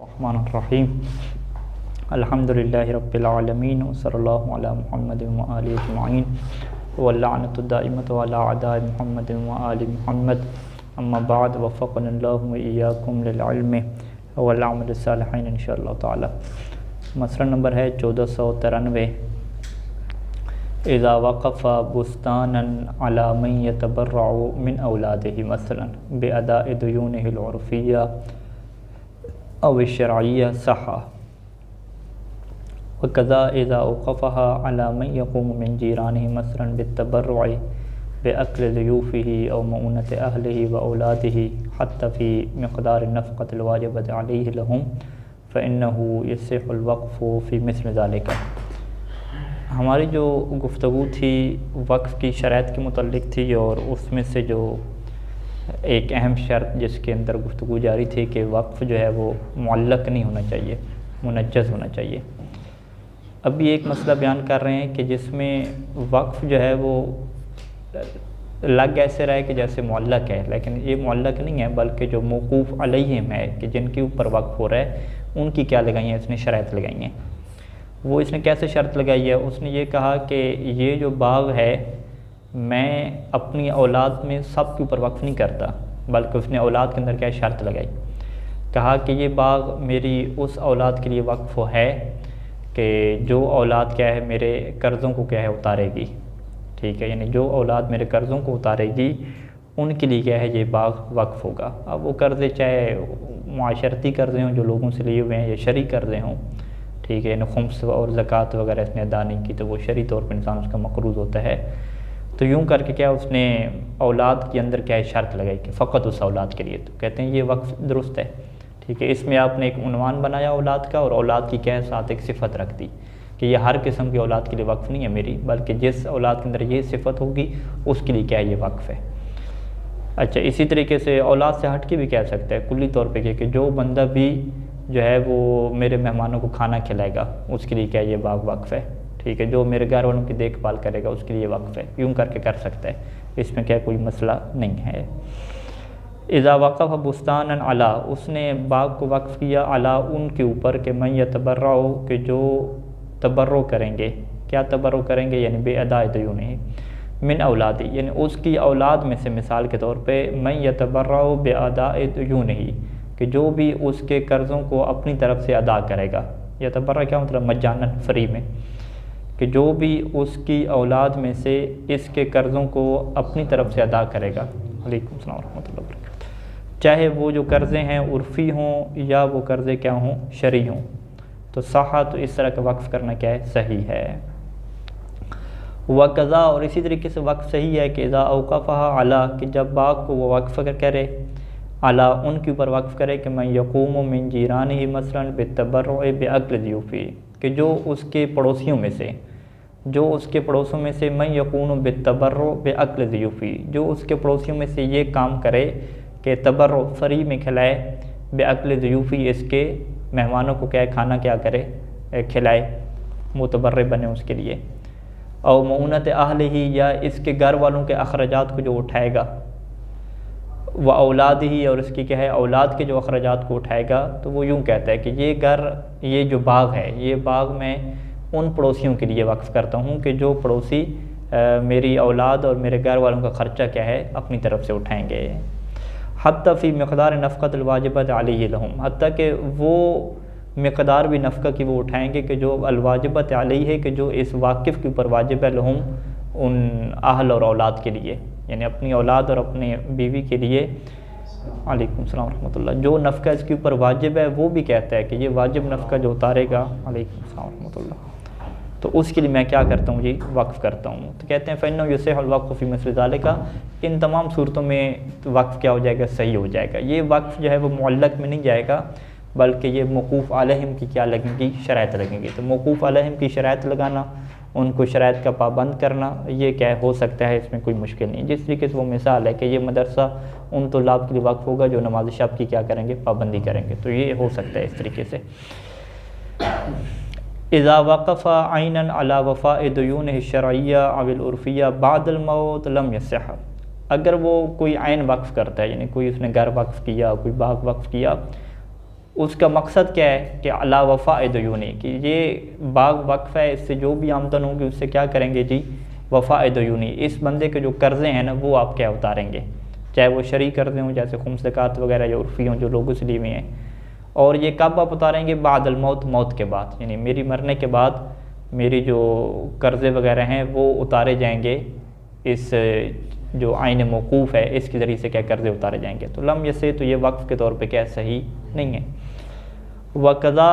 रहमानिर्रहीम अल्हम्दुलिल्लाहि रब्बिल आलमीन व सल्लल्लाहु अला मुहम्मदिन व आलिहि अजमईन व लअनतु दाइमतु अला अदाइ मुहम्मदिन व आलि मुहम्मद अम्मा बाद वफ़क़नल्लाहु व इय्याकुम लिल इल्मि वल अमलि सालिहीन इंशाअल्लाह ताला। मसला नंबर है 1493। इज़ा वक़फ़ा बुस्तानन अला मन यतबर्रउ मिन औलादिही मसलन बिअदाइ दुयूनिहिल उर्फ़िय्या अव शरइय्या सहा वकज़ा इज़ा औक़फ़हा अला मन यक़ूमु मिन जीरानिही मसलन बित्तबर्रुइ बिअक्लि ज़ुयूफ़िही अव मऊनति अहलिही व औलादिही हत्ता फ़ी मिक़दारि नफ़क़तिल वाजिबति अलैहि लहुम फ़इन्नहु यसिहुल वक़्फ़ु फ़ी मिस्ल ज़ालिका। हमारी जो गुफ्तगू थी वक्फ़ की शराइत के मुतल्लिक़ थी और उसमें से जो एक अहम शर्त जिसके अंदर गुफ्तगू जारी थी कि वक्फ़ जो है वो मुअल्लक़ नहीं होना चाहिए, मुनज्जज़ होना चाहिए। अभी एक मसला बयान कर रहे हैं कि जिसमें वक्फ़ जो है वो लग ऐसे रहा है कि जैसे मुअल्लक़ है, लेकिन ये मुअल्लक़ नहीं है बल्कि जो मौक़ूफ़ अलैहिम है कि जिनके ऊपर वक्फ़ हो रहा है उनकी क्या लगाई है, इसने शराइत लगाई हैं। वो इसने कैसे शर्त लगाई है, उसने ये कहा कि ये जो बाग़ है मैं अपनी औलाद में सब के ऊपर वक्फ़ नहीं करता, बल्कि उसने औलाद के अंदर क्या शर्त लगाई, कहा कि ये बाग़ मेरी उस औलाद के लिए वक्फ़ है कि जो औलाद क्या है मेरे कर्ज़ों को क्या है उतारेगी। ठीक है, यानी जो औलाद मेरे कर्ज़ों को उतारेगी उनके लिए क्या है ये बाग़ वक्फ़ होगा। अब वो कर्ज़े चाहे माशरती कर्ज़े हों जो लोगों से लिए हुए हैं या शरई कर्ज़े हों, ठीक है, यानी खुम्स और ज़कात वगैरह इसने अदा नहीं की तो वो शरई तौर पर इंसान उसका मक़रूज़ होता है। तो यूँ करके क्या उसने औलाद के अंदर क्या है शर्त लगाई कि फ़कत उस औलाद के लिए, तो कहते हैं ये वक्फ़ दुरुस्त है। ठीक है, इसमें आपने एक उन्वान बनाया औलाद का और औलाद की क्या है साथ एक सिफ़त रख दी कि ये हर किस्म की औलाद के लिए वक्फ़ नहीं है मेरी, बल्कि जिस औलाद के अंदर ये सिफ़त होगी उसके लिए क्या है ये वक्फ़ है। अच्छा, इसी तरीके से औलाद से हट के भी कह सकते हैं कुल्ली तौर पे कि जो बंदा भी जो है वो मेरे मेहमानों को खाना खिलाएगा उसके लिए क्या ये बाग़ वक्फ़ है। ठीक है, जो मेरे घर वालों की देखभाल करेगा उसके लिए वक्फ़ है, यूँ करके कर सकता है, इसमें क्या कोई मसला नहीं है। इज़ा वक़फ़ बुस्तानन अला, उसने बाग़ को वक्फ़ किया अला उनके ऊपर कि मन यतबर्रउ कि जो तबर्रो करेंगे, क्या तबर्रो करेंगे यानी बेअदाए दयूनिही मिन औलादी, यानी उसकी औलाद में से मिसाल के तौर पे मन यतबर्रउ बेअदाए दयूनिही कि जो भी उसके कर्ज़ों को अपनी तरफ से अदा करेगा। यतबर्रा क्या मतलब मज्जानन फ्री में, कि जो भी उसकी औलाद में से इसके कर्ज़ों को अपनी तरफ से अदा करेगा। वालेकुम सलाम व रहमतुल्लाहि व बरकातहू। चाहे वो जो कर्ज़े हैं उर्फ़ी हों या वो कर्ज़े क्या हों शरई हों, तो सहा तो इस तरह का वक्फ़ करना क्या है सही है। वक़ज़ा, और इसी तरीके से वक्फ़ सही है कि इज़ा औक़फ़हा अला कि जब बाग़ को वो वक्फ़ करे अला उनके ऊपर वक्फ़ करे कि मैं यक़ूमु मिन जीरानिही मसलन बित्तबर्रुइ बिअक्लि ज़ुयूफ़ी कि जो उसके पड़ोसियों में से मैं यक़ूनु बित्तबर्रु बिअक्लि ज़ुयूफ़ी जो उसके पड़ोसियों में से ये काम करे कि तबर्रु फ्री में खिलाए बिअक्लि ज़ुयूफ़ी इसके मेहमानों को क्या खाना क्या करे खिलाए, मुतबर्रे बने उसके लिए। और मऊनत अहलिही या इसके घर वालों के अखराजात को जो उठाएगा, व औलाद ही और इसकी क्या है औलाद के जो अखराजात को उठाएगा, तो वो यूँ कहता है कि ये घर ये जो बाग़ है ये बाग़ मैं उन पड़ोसियों के लिए वक्फ़ करता हूँ कि जो पड़ोसी मेरी औलाद और मेरे घर वालों का ख़र्चा क्या है अपनी तरफ से उठाएंगे। हत्ता फ़ी मिक़दार नफ़क़तिल वाजिबत अलैहि लहुम, हत्ता कि वो मिक़दार भी नफ़क़ा की वो उठाएंगे कि जो अलवाजिबत अलैहि है कि जो इस वाकिफ़ के ऊपर वाजिब है लहुम उन अहल और औलाद के लिए, यानी अपनी औलाद और अपने बीवी के लिए। वालेकुम सलाम व रहमतुल्लाह। जो नफ़क़ा इसके ऊपर वाजिब है वो भी कहता है कि ये वाजिब नफ़क़ा जो उतारेगा, वालेकुम सलाम व रहमतुल्लाह, तो उसके लिए मैं क्या करता हूँ जी वक्फ़ करता हूँ। तो कहते हैं फ़इन्नहु यसिहुल वक़्फ़ु फ़ी मिस्लि ज़ालिका, इन तमाम सूरतों में वक्फ़ क्या हो जाएगा सही हो जाएगा। ये वक्फ़ जो है वो मुअल्लक़ में नहीं जाएगा बल्कि ये मौक़ूफ़ अलैहिम की क्या लगेंगी शराइत लगेंगी। तो मौक़ूफ़ अलैहिम की शराइत लगाना, उनको शराइत का पाबंद करना, ये क्या हो सकता है, इसमें कोई मुश्किल नहीं। जिस तरीके से वो मिसाल है कि ये मदरसा उन तुल्लाब के लिए वक्फ़ होगा जो नमाज शब की क्या करेंगे पाबंदी करेंगे, तो ये हो सकता है इस तरीके से। इज़ा वक़फ़ा ऐनन अला वफ़ाइ दुयूनिही शरइय्या अविल उर्फ़िय्या बादल मौत लम यसिह, अगर वो कोई ऐन वक्फ़ करता है यानी कोई उसने घर वक्फ़ किया, कोई बाग़ वक्फ़ किया, उसका मकसद क्या है कि अला वफ़ा दयूनी, कि ये बाग वक्फ़ है, इससे जो भी आमदन होगी उससे क्या करेंगे जी, वफ़ा दयूनी, इस बंदे के जो कर्ज़े हैं ना वो आप क्या उतारेंगे, चाहे वो शरई कर्ज़े हों जैसे खुम्स ज़कात वगैरह या उर्फ़ी हों जो लोगों से लिए हुए हैं। और ये कब आप उतारेंगे, बादल मौत, मौत के बाद, यानी मेरी मरने के बाद मेरी जो कर्ज़े वगैरह हैं वो उतारे जाएंगे, इस जो आइन मौकूफ़ है इसके ज़रिए से क्या कर्ज़े उतारे जाएंगे। तो लम यसे, तो ये वक्फ़ के तौर पे क्या सही नहीं है। वक़ज़ा,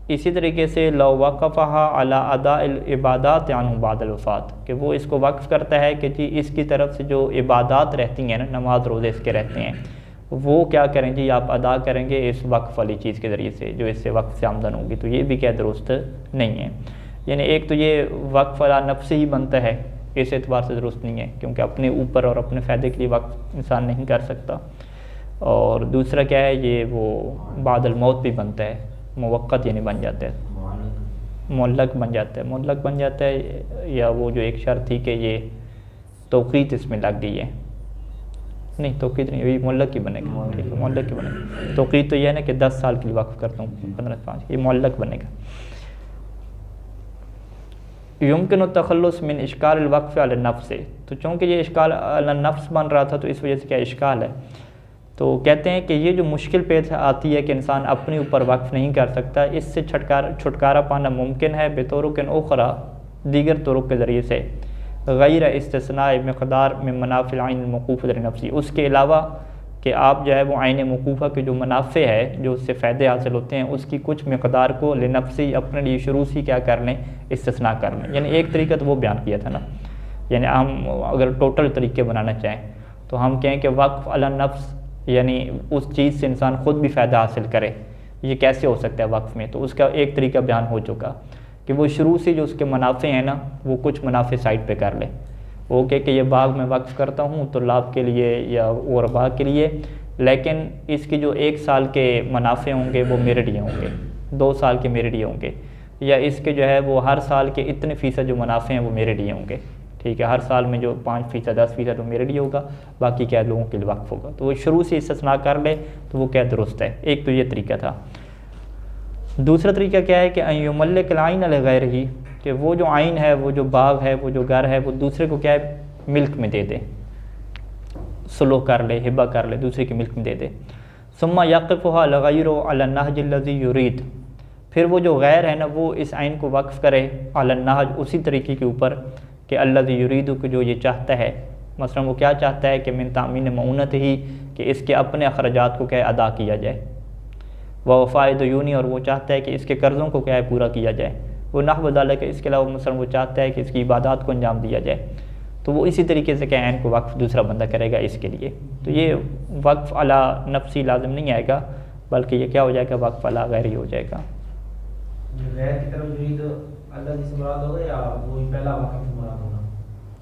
इसी तरीके से लौ वक़फ़हा अला अदाइल इबादात यानी बादल वफ़ात, कि वो इसको वक्फ़ करता है कि जी इसकी तरफ से जो इबादात रहती हैं ना, नमाज रोज़े इसके रहते हैं, वो क्या करें जी, आप अदा करेंगे इस वक्फ़ वाली चीज़ के ज़रिए से जो इससे वक्फ़ से आमदन होगी। तो ये भी क्या दुरुस्त नहीं है। यानी एक तो ये वक्फ़ अला नफ्स ही बनता है, इस एतबार से दुरुस्त नहीं है क्योंकि अपने ऊपर और अपने फ़ायदे के लिए वक्फ़ इंसान नहीं कर सकता। और दूसरा क्या है, ये वो बादल मौत भी बनता है, मुवक्कत यानी बन जाता है, मुअल्लक बन जाता है, मुअल्लक बन जाता है, या वो जो एक शर्त थी कि ये तौक़ीत इसमें लग गई है, नहीं तौक़ीत नहीं, ये मुअल्लक ही बनेगा, ठीक है मुअल्लक ही बनेगा। तौक़ीत तो यह है ना कि 10 साल के लिए वक्फ़ करता हूँ 15-5, ये मुअल्लक बनेगा। युमकिन तखल्लुस मिन इश्काल वक्फ़ अला नफ्स से, तो चूँकि ये इश्काल अला नफ्स बन रहा था तो इस वजह से क्या इश्काल है। तो कहते हैं कि ये जो मुश्किल पेश आती है कि इंसान अपने ऊपर वक्फ़ नहीं कर सकता, इससे छुटकारा पाना मुमकिन है बेतुरुकिन उखरा, दीगर तुरुक के ज़रिए से, गैर इस्तिस्नाए मिक़दार में मनाफ़िल आइन मौक़ूफ़ नफ्सी, उसके अलावा कि आप जो है वो आइन मौक़ूफ़ा के जो मुनाफ़े है जो उससे फ़ायदे हासिल होते हैं उसकी कुछ मिक़दार को लिनफ्सी अपने लिए शुरू से क्या कर लें, इस्तिस्ना कर लें। यानी एक तरीका तो वो बयान किया था ना, यानी हम अगर टोटल तरीके बनाना चाहें तो हम कहें कि वक्फ़ अला नफ्स यानी उस चीज़ से इंसान ख़ुद भी फ़ायदा हासिल करे, ये कैसे हो सकता है वक्फ़ में। तो उसका एक तरीका बयान हो चुका कि वो शुरू से जो उसके मुनाफ़े हैं ना वो कुछ मुनाफ़े साइड पे कर ले, वो कहे कि ये बाग मैं वक्फ़ करता हूँ तो लाभ के लिए या और बाग के लिए, लेकिन इसकी जो 1 साल के मुनाफ़े होंगे वो मेरे लिए होंगे, 2 साल के मेरे लिए होंगे, या इसके जो है वो हर साल के इतने फ़ीसद जो मुनाफ़े हैं वो मेरे लिए होंगे, ठीक है, हर साल में जो 5% 10% वो मेरे लिए होगा, बाकी क्या लोगों के लिए वक्फ़ होगा। तो वो शुरू से इस्तिस्ना कर ले तो वो क्या दुरुस्त है। एक तो ये तरीका था। दूसरा तरीका क्या है कि युमल्लिक आइन अला गैरिही, कि वो जो आइन है, वो जो बाग है, वो जो घर है, वो दूसरे को क्या है मिल्क में दे दे, सुलह कर ले, हिबा कर ले, दूसरे की मिल्क में दे दे। सुम्मा यक़िफ़ुहा लगैरु अला नहज लज़ी युरीद, फिर वो जो गैर है ना वो इस आइन को वक्फ़ करे अला नहज, उसी तरीके के ऊपर कि अल्लज़ी युरीदु को जो ये चाहता है, मसलन वो क्या चाहता है कि मिन तामीन मऊनत ही, कि इसके अपने अखराजात को क्या अदा किया जाए, वह वफ़ाए दयूनी, और वो चाहता है कि इसके कर्ज़ों को क्या है पूरा किया जाए, वो नहव ज़ालिका, इसके अलावा मसलन वो चाहता है कि इसकी इबादत को अंजाम दिया जाए। तो वो इसी तरीके से क्या आइन को वक्फ़ दूसरा बंदा करेगा इसके लिए। तो ये वक्फ़ अला नफ्सी लाजिम नहीं आएगा, बल्कि ये क्या हो जाएगा वक्फ़ अला गैरी हो जाएगा।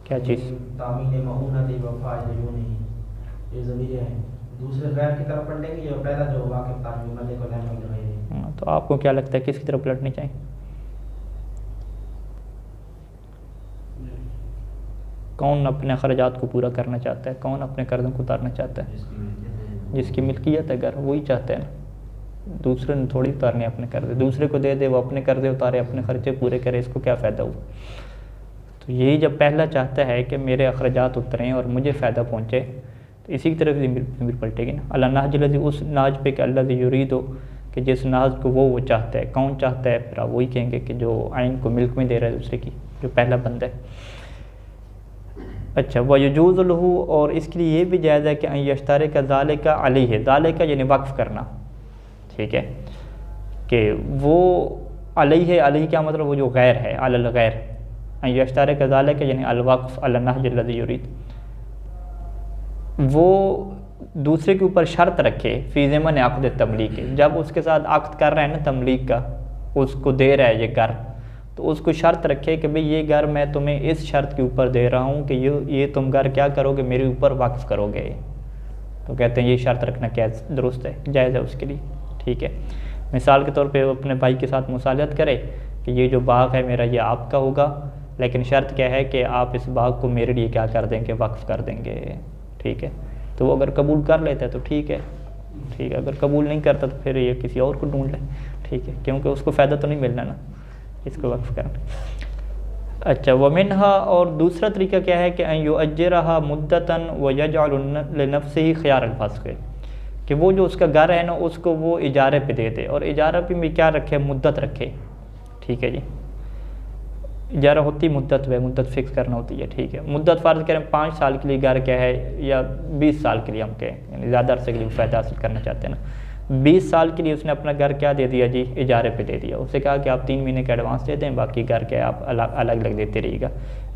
क्या चीज़, तामीन मऊनत वफ़ाए दयूनी, ये ज़मीर है, दूसरे गैर की तरफ पलटेंगे या पहला जो वाक़िफ़ तामीन मलिक और नहव लगाएंगे। तो आपको क्या लगता है किसकी तरफ पलटनी चाहिए? कौन अपने अखराजात को पूरा करना चाहता है, कौन अपने कर्ज़ों को उतारना चाहता है? जिसकी मिल्कियत है घर वही चाहता है ना, दूसरे ने थोड़ी उतारने अपने कर्ज़े, दूसरे को दे दे वो अपने कर्ज़े उतारे, अपने खर्चे पूरे करे, इसको क्या फ़ायदा हुआ। तो यही जब पहला चाहता है कि मेरे अखराजात उतरें और मुझे फ़ायदा पहुँचे, तो इसी की तरफ ज़मीर पलटेगी ना। अल्लाह नाज लज़ी, उस नाज पे कि अल्लाज़ी युरीद हो, कि जिस नाज को वो चाहता है, कौन चाहता है, फिर आप वही कहेंगे कि जो आइन को मिल्क में दे रहा है दूसरे की, जो पहला बंदा है। अच्छा, वह यजूज़ लहू, और इसके लिए ये भी जायज़ है कि यश्तारे का ज़ालिका अलैहि, ज़ालिका यानी वक्फ़ करना, ठीक है, कि वो अलैहि, अलैहि क्या मतलब वो जो गैर है, अलल गैर, यश्तारे का ज़ालिका यानी अल वक्फ़ अला नहज लज़ी युरीद, वो दूसरे के ऊपर शर्त रखे फ़ी ज़िमन अक़्द तमलीक, जब उसके साथ अक़्द कर रहा है ना तमलीक का, उसको दे रहा है ये घर, तो उसको शर्त रखे कि भाई ये घर मैं तुम्हें इस शर्त के ऊपर दे रहा हूँ कि ये तुम घर क्या करोगे, मेरे ऊपर वक्फ़ करोगे। तो कहते हैं ये शर्त रखना क्या दुरुस्त है, जायज़ है उसके लिए, ठीक है। मिसाल के तौर पे वो अपने भाई के साथ मुसालहत करे कि ये जो बाग है मेरा ये आपका होगा, लेकिन शर्त क्या है कि आप इस बाग को मेरे लिए क्या कर देंगे, वक्फ़ कर देंगे, ठीक है। तो वो अगर कबूल कर लेता है तो ठीक है, ठीक है, अगर कबूल नहीं करता तो फिर ये किसी और को ढूंढ ले, ठीक है, क्योंकि उसको फ़ायदा तो नहीं मिलना ना इसको वक्फ करना। अच्छा, वमिनहा, और दूसरा तरीका क्या है कि युअज्जिरहा मुद्दतन व यजअलु लिनफ्सिही खियार अल-फस्ख, कि वो जो उसका घर है ना उसको वो इजारे पे दे दे, और इजारा पे भी क्या रखे, मुद्दत रखे, ठीक है जी। इजारा होती मुद्दत है, मुद्दत फ़िक्स करना होती है, ठीक है। मुद्दत फ़र्ज़ करें 5 साल के लिए घर क्या है, या 20 साल के लिए हम कहें, यानी ज़्यादा अरसे के लिए फ़ायदा हासिल करना चाहते हैं ना। 20 साल के लिए उसने अपना घर क्या दे दिया जी, इजारे पे दे दिया। उससे कहा कि आप 3 महीने का एडवांस दे दें, बाकी घर क्या आप अलग अलग देते रहिएगा।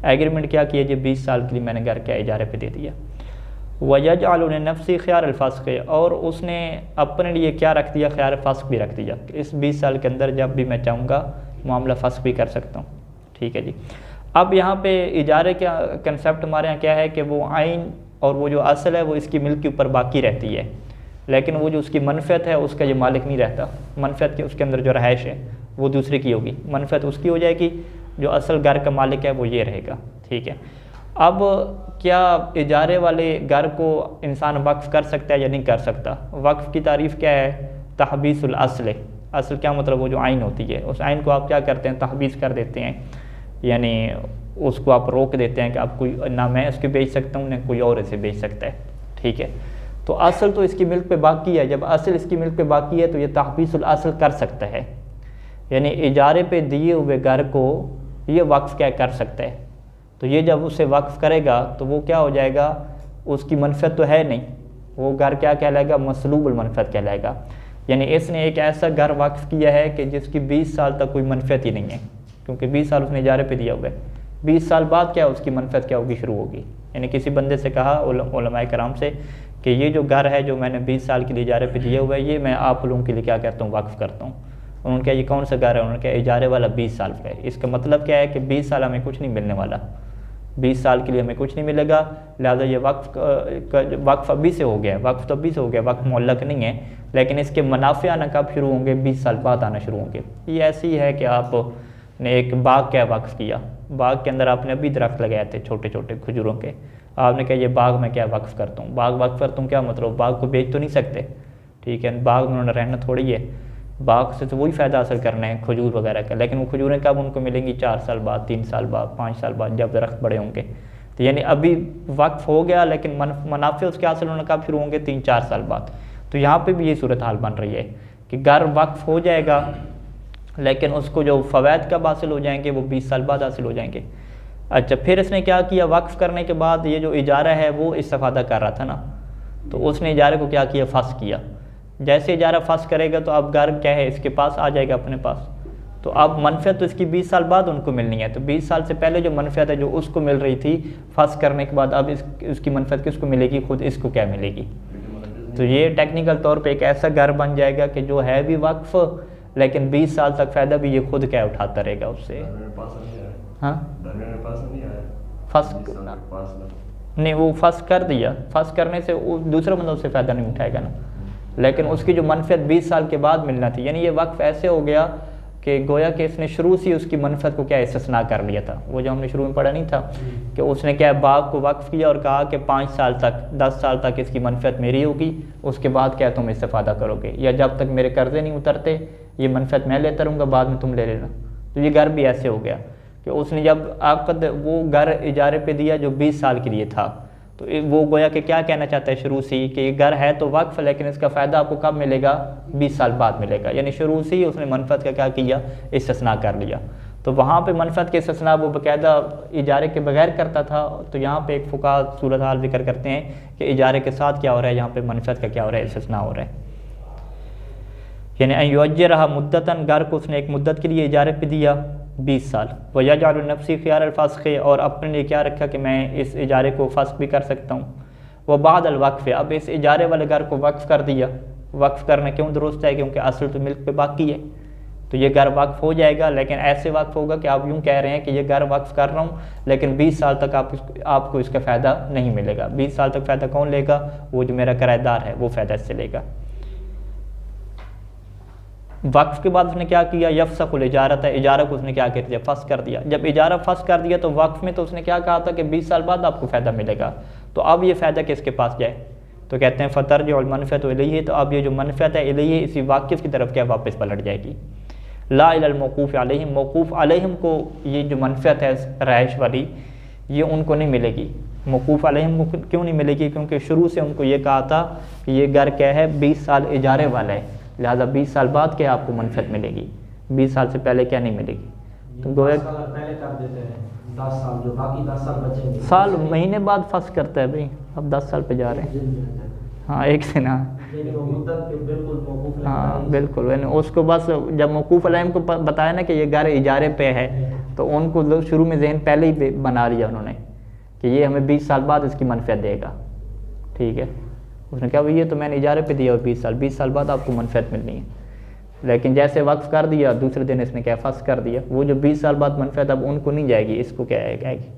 एग्रीमेंट क्या किया जी, 20 साल के लिए मैंने घर क्या इजारे पे दे दिया। वयजअलु लिनफ्सिही खियार अल-फस्ख, और उसने अपने लिए क्या रख दिया, खियार फस्ख भी रख दिया, इस 20 साल के अंदर जब भी मैं चाहूँगा मामला फस्ख भी कर सकता हूँ, ठीक है जी। अब यहाँ पे इजारे का कंसेप्ट हमारे यहाँ क्या है कि वो आइन और वो जो असल है वो इसकी मिल्क के ऊपर बाकी रहती है, लेकिन वो जो उसकी मनफ़ियत है उसका ये मालिक नहीं रहता। मनफ़ियत के उसके अंदर जो रहाइश है वो दूसरे की होगी, मनफ़ियत उसकी हो जाएगी, जो असल घर का मालिक है वो ये रहेगा, ठीक है। अब क्या इजारे वाले घर को इंसान वक्फ़ कर सकता है या नहीं कर सकता? वक्फ़ की तारीफ़ क्या है, तहबीसुल असल। असल क्या मतलब, वो जो आइन होती है उस आइन को आप क्या करते हैं, तहबीस कर देते हैं, यानी उसको आप रोक देते हैं कि आप कोई ना मैं इसके बेच सकता हूँ ना कोई और इसे बेच सकता है, ठीक है। तो असल तो इसकी मिल्क पे बाकी है, जब असल इसकी मिल्क पे बाकी है तो ये तहबीसुल असल कर सकता है, यानी इजारे पे दिए हुए घर को ये वक्फ़ क्या कर सकता है। तो ये जब उसे वक्फ़ करेगा तो वो क्या हो जाएगा, उसकी मनफ़ियत तो है नहीं, वो घर क्या कहलाएगा, मसलूबुल मनफ़ियत कहलाएगा। यानी इसने एक ऐसा घर वक्फ़ किया है कि जिसकी 20 साल तक कोई मनफ़ियत ही नहीं है, क्योंकि 20 साल उसने इजारे पे दिया हुआ है। 20 साल बाद क्या उसकी मनफ़ियत क्या होगी, शुरू होगी। यानी किसी बंदे से कहा उलमाए कराम से कि ये जो घर है जो मैंने 20 साल के लिए इजारे पे दिया हुआ है, ये मैं आप लोगों के लिए क्या करता हूँ, वक्फ़ करता हूँ। उन्होंने कहा ये कौन सा घर है, उन्होंने कहा इजारे वाला 20 साल का है। इसका मतलब क्या है कि 20 साल हमें कुछ नहीं मिलने वाला, 20 साल के लिए हमें कुछ नहीं मिलेगा, लिहाजा ये वक्फ़ अभी से हो गया, वक्फ़ तो अभी से हो गया, वक्फ़ मुअल्लक नहीं है, लेकिन इसके मुनाफ़े आना कब शुरू होंगे, 20 साल बाद आना शुरू होंगे। ये ऐसी ही है कि आपने एक बाग क्या वक्फ़ किया, बाग के अंदर आपने अभी दरख्त लगाए थे छोटे छोटे खजूरों के, आपने कहा ये बाग मैं क्या वक्फ़ करता हूँ, बाग वक्फ़ करता हूँ क्या मतलब, बाग को बेच तो नहीं सकते, ठीक है, बाग में उन्होंने रहना थोड़ी है, बाग से तो वही फ़ायदा हासिल करना है खजूर वगैरह का, लेकिन वो खजूरें कब उनको मिलेंगी, 4 साल बाद, 3 साल बाद, 5 साल बाद, जब दरख्त बड़े होंगे। तो यानी अभी वक्फ़ हो गया, लेकिन मुनाफ़े उसके हासिल होने कब शुरू होंगे, 3-4 साल बाद। तो यहाँ पे भी ये सूरत हाल बन रही है कि घर वक्फ़ हो जाएगा, लेकिन उसको जो फ़वाइद कब हासिल हो जाएंगे, वो 20 साल बाद हासिल हो जाएंगे। अच्छा, फिर इसने क्या किया, वक्फ़ करने के बाद ये जो इजारा है वो इस्तिफ़ादा कर रहा था ना, तो उसने इजारे को क्या किया, फस किया। जैसे इजारा फस करेगा तो अब घर क्या है, इसके पास आ जाएगा अपने पास, तो अब मनफ़ियत तो इसकी 20 साल बाद उनको मिलनी है। तो 20 साल से पहले जो मनफ़ियत है जो उसको मिल रही थी फस करने के बाद, अब इसकी मनफ़ियत किसको मिलेगी, खुद इसको क्या मिलेगी। तो ये टेक्निकल तौर पे एक ऐसा घर बन जाएगा कि जो है भी वक्फ़, लेकिन 20 साल तक फ़ायदा भी ये खुद क्या उठाता रहेगा उससे। हाँ, फस नहीं, वो फस कर दिया, फस करने से वो दूसरा बंदा उससे फ़ायदा नहीं उठाएगा ना, लेकिन उसकी जो मनफ़ियत 20 साल के बाद मिलना थी, यानी ये वक्फ़ ऐसे हो गया कि गोया कि इसने शुरू से उसकी मनफ़ियत को क्या इस्तिस्ना कर लिया था। वो जो हमने शुरू में पढ़ा नहीं था कि उसने क्या बाग को वक्फ़ किया और कहा कि 5 साल तक, 10 साल तक इसकी मनफ़ियत मेरी होगी, उसके बाद क्या तुम इस्तिफ़ादा करोगे, या जब तक मेरे कर्ज़े नहीं उतरते ये मनफ़ियत मैं लेता रहूँगा, बाद में तुम ले लेना। तो ये घर भी ऐसे हो गया कि उसने जब आक़द वो घर इजारे पे दिया जो 20 साल के लिए था, तो वो गोया कि क्या कहना चाहता है शुरू से ही कि ये घर है तो वक्फ़, लेकिन इसका फ़ायदा आपको कब मिलेगा, 20 साल बाद मिलेगा। यानी शुरू से ही उसने मनफ़ियत का क्या किया, इस्तिस्ना कर लिया। तो वहाँ पे मनफ़ियत के इस्तिस्ना वो बाकायदा इजारे के बगैर करता था। तो यहाँ पे एक फ़ुक़हा सूरत हाल ज़िक्र करते हैं कि इजारे के साथ क्या हो रहा है, यहाँ पे मनफ़ियत का क्या हो रहा है, इस्तिस्ना हो रहा है। यानी युअज्जिरहा मुद्दतन, घर को उसने एक मुद्दत के लिए इजारे पे दिया 20 साल, वयजअलु लिनफ्सिही खियार अल-फस्ख, और अपने लिए क्या रखा कि मैं इस इजारे को फस्ख भी कर सकता हूँ। वह बाद अल-वक़्फ़, अब इस इजारे वाले घर को वक्फ़ कर दिया। वक्फ़ करना क्यों दुरुस्त है, क्योंकि असल तो मिल्क पे बाकी है, तो ये घर वक्फ़ हो जाएगा, लेकिन ऐसे वक्फ़ होगा कि आप यूँ कह रहे हैं कि ये घर वक्फ़ कर रहा हूँ, लेकिन 20 साल तक आपको इसका फ़ायदा नहीं मिलेगा। 20 साल तक फ़ायदा कौन लेगा, वो जो मेरा किराएदार है वो फ़ायदा इससे लेगा। वक्फ़ के बाद उसने क्या किया, यफ़सख़ुल इजारत है, इजारा को उसने क्या कर दिया, फस कर दिया। जब इजारा फस कर दिया तो वक्फ़ में तो उसने क्या कहा था कि 20 साल बाद आपको फ़ायदा मिलेगा, तो अब ये फ़ायदा किसके पास जाए, तो कहते हैं फ़तरजिउल मनफ़अतु इलैहि, तो अब ये जो मनफ़अत है इलैहि इसी वाकिफ़ की तरफ क्या वापस पलट जाएगी। ला इलल मौकूफ़ अलैहिम, मौकूफ़ अलैहिम को ये जो मनफ़अत है रहाइश वाली ये उनको नहीं मिलेगी। मौकूफ़ अलैहिम को क्यों नहीं मिलेगी? क्योंकि शुरू से उनको ये कहा था कि ये घर क्या है 20 साल इजारे वाला है, लिहाजा 20 साल बाद क्या आपको मनफ़अत मिलेगी, 20 साल से पहले क्या नहीं मिलेगी। तो गोया पहले कर देते हैं 10 साल, जो बाकी 10 साल बचेंगे साल महीने बाद फंस करता है भाई, अब 10 साल पे जा रहे हैं। हाँ एक से ना, हाँ बिल्कुल। यानी उसको बस जब मौकूफ़ अलैहिम को बताया ना कि ये घर इजारे पे है, तो उनको शुरू में जहन पहले ही बना लिया उन्होंने कि ये हमें 20 साल बाद इसकी मनफ़अत देगा। ठीक है, उसने कहा भाई ये तो मैंने इजारे पे दिया 20 साल बाद आपको मनफ़अत मिलनी है। लेकिन जैसे वक्फ़ कर दिया दूसरे दिन इसने क्या फंस कर दिया, वो जो 20 साल बाद मनफ़अत अब उनको नहीं जाएगी, इसको क्या आएगी।